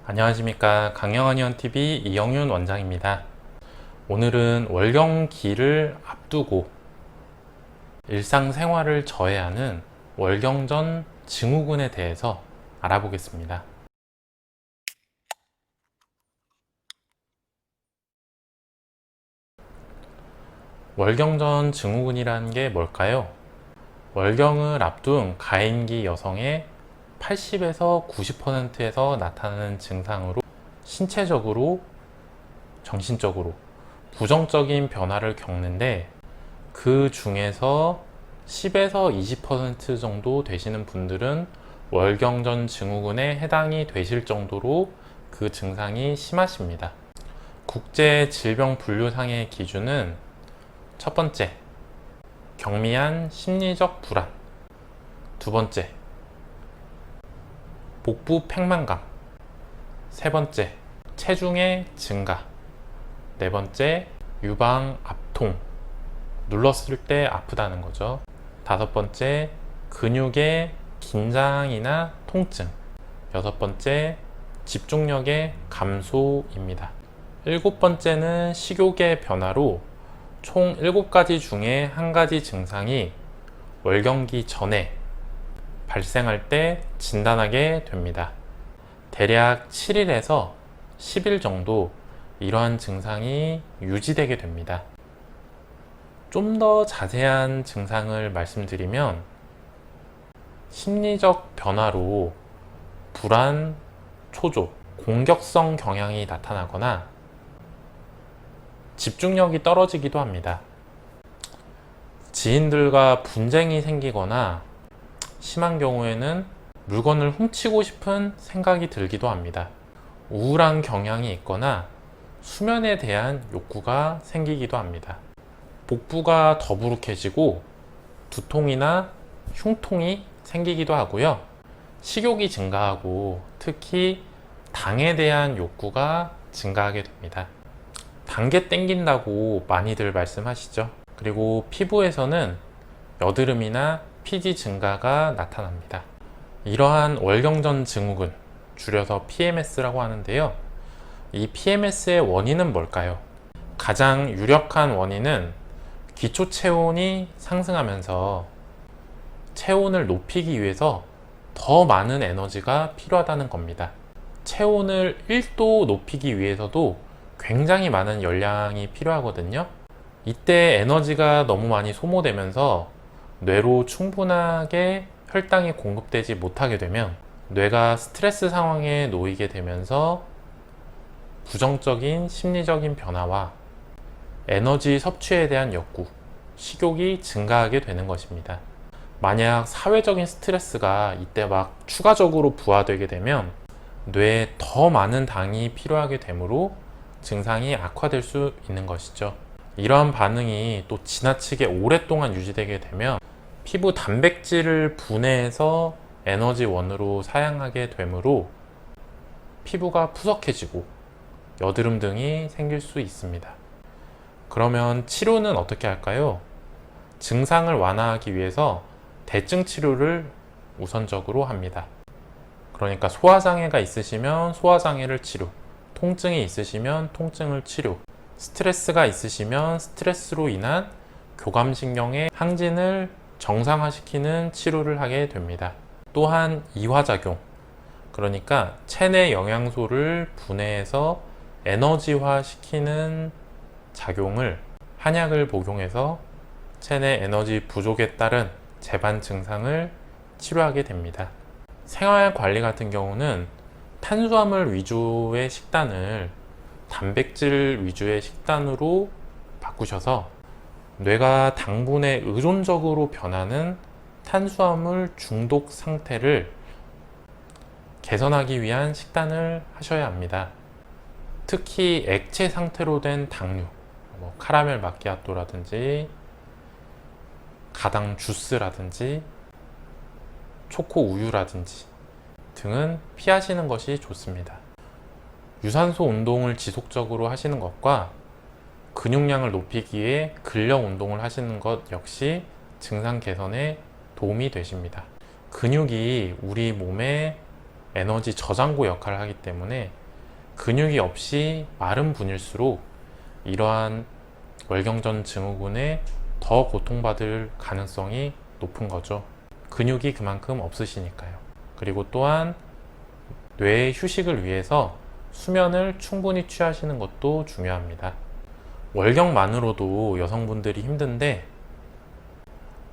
안녕하십니까. 강영한의원TV 이영윤 원장입니다. 오늘은 월경기를 앞두고 일상생활을 저해하는 월경전 증후군에 대해서 알아보겠습니다. 월경전 증후군이라는 게 뭘까요? 월경을 앞둔 가임기 여성의 80에서 90%에서 나타나는 증상으로 신체적으로, 정신적으로 부정적인 변화를 겪는데, 그 중에서 10에서 20% 정도 되시는 분들은 월경전 증후군에 해당이 되실 정도로 그 증상이 심하십니다. 국제질병분류상의 기준은 첫 번째, 경미한 심리적 불안. 두 번째, 복부 팽만감. 세 번째, 체중의 증가. 네 번째, 유방 압통. 눌렀을 때 아프다는 거죠. 다섯 번째, 근육의 긴장이나 통증. 여섯 번째, 집중력의 감소입니다. 일곱 번째는 식욕의 변화로 총 7가지 중에 한 가지 증상이 월경기 전에 발생할 때 진단하게 됩니다. 대략 7일에서 10일 정도 이러한 증상이 유지되게 됩니다. 좀 더 자세한 증상을 말씀드리면, 심리적 변화로 불안, 초조, 공격성 경향이 나타나거나 집중력이 떨어지기도 합니다. 지인들과 분쟁이 생기거나 심한 경우에는 물건을 훔치고 싶은 생각이 들기도 합니다. 우울한 경향이 있거나 수면에 대한 욕구가 생기기도 합니다. 복부가 더부룩해지고 두통이나 흉통이 생기기도 하고요. 식욕이 증가하고 특히 당에 대한 욕구가 증가하게 됩니다. 단 게 땡긴다고 많이들 말씀하시죠. 그리고 피부에서는 여드름이나 피지 증가가 나타납니다. 이러한 월경전 증후군, 줄여서 PMS라고 하는데요. 이 PMS의 원인은 뭘까요? 가장 유력한 원인은 기초 체온이 상승하면서 체온을 높이기 위해서 더 많은 에너지가 필요하다는 겁니다. 체온을 1도 높이기 위해서도 굉장히 많은 열량이 필요하거든요. 이때 에너지가 너무 많이 소모되면서 뇌로 충분하게 혈당이 공급되지 못하게 되면 뇌가 스트레스 상황에 놓이게 되면서 부정적인 심리적인 변화와 에너지 섭취에 대한 욕구, 식욕이 증가하게 되는 것입니다. 만약 사회적인 스트레스가 이때 막 추가적으로 부하되게 되면 뇌에 더 많은 당이 필요하게 되므로 증상이 악화될 수 있는 것이죠. 이러한 반응이 또 지나치게 오랫동안 유지되게 되면 피부 단백질을 분해해서 에너지원으로 사용하게 되므로 피부가 푸석해지고 여드름 등이 생길 수 있습니다. 그러면 치료는 어떻게 할까요? 증상을 완화하기 위해서 대증 치료를 우선적으로 합니다. 그러니까 소화장애가 있으시면 소화장애를 치료, 통증이 있으시면 통증을 치료, 스트레스가 있으시면 스트레스로 인한 교감신경의 항진을 정상화시키는 치료를 하게 됩니다. 또한 이화작용, 그러니까 체내 영양소를 분해해서 에너지화 시키는 작용을 한약을 복용해서 체내 에너지 부족에 따른 재반 증상을 치료하게 됩니다. 생활 관리 같은 경우는 탄수화물 위주의 식단을 단백질 위주의 식단으로 바꾸셔서 뇌가 당분에 의존적으로 변하는 탄수화물 중독 상태를 개선하기 위한 식단을 하셔야 합니다. 특히 액체 상태로 된 당류, 카라멜 마키아토라든지 가당 주스라든지 초코 우유라든지 등은 피하시는 것이 좋습니다. 유산소 운동을 지속적으로 하시는 것과 근육량을 높이기 위해 근력 운동을 하시는 것 역시 증상 개선에 도움이 되십니다. 근육이 우리 몸의 에너지 저장고 역할을 하기 때문에 근육이 없이 마른 분일수록 이러한 월경전 증후군에 더 고통받을 가능성이 높은 거죠. 근육이 그만큼 없으시니까요. 그리고 또한 뇌의 휴식을 위해서 수면을 충분히 취하시는 것도 중요합니다. 월경만으로도 여성분들이 힘든데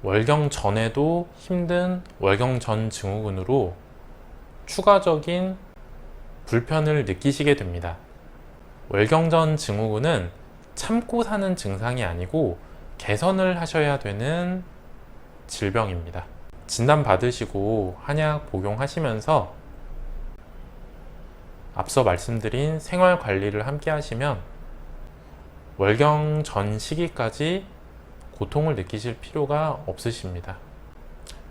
월경 전에도 힘든 월경 전 증후군으로 추가적인 불편을 느끼시게 됩니다. 월경 전 증후군은 참고 사는 증상이 아니고 개선을 하셔야 되는 질병입니다. 진단 받으시고 한약 복용하시면서 앞서 말씀드린 생활 관리를 함께 하시면 월경 전 시기까지 고통을 느끼실 필요가 없으십니다.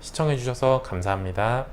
시청해 주셔서 감사합니다.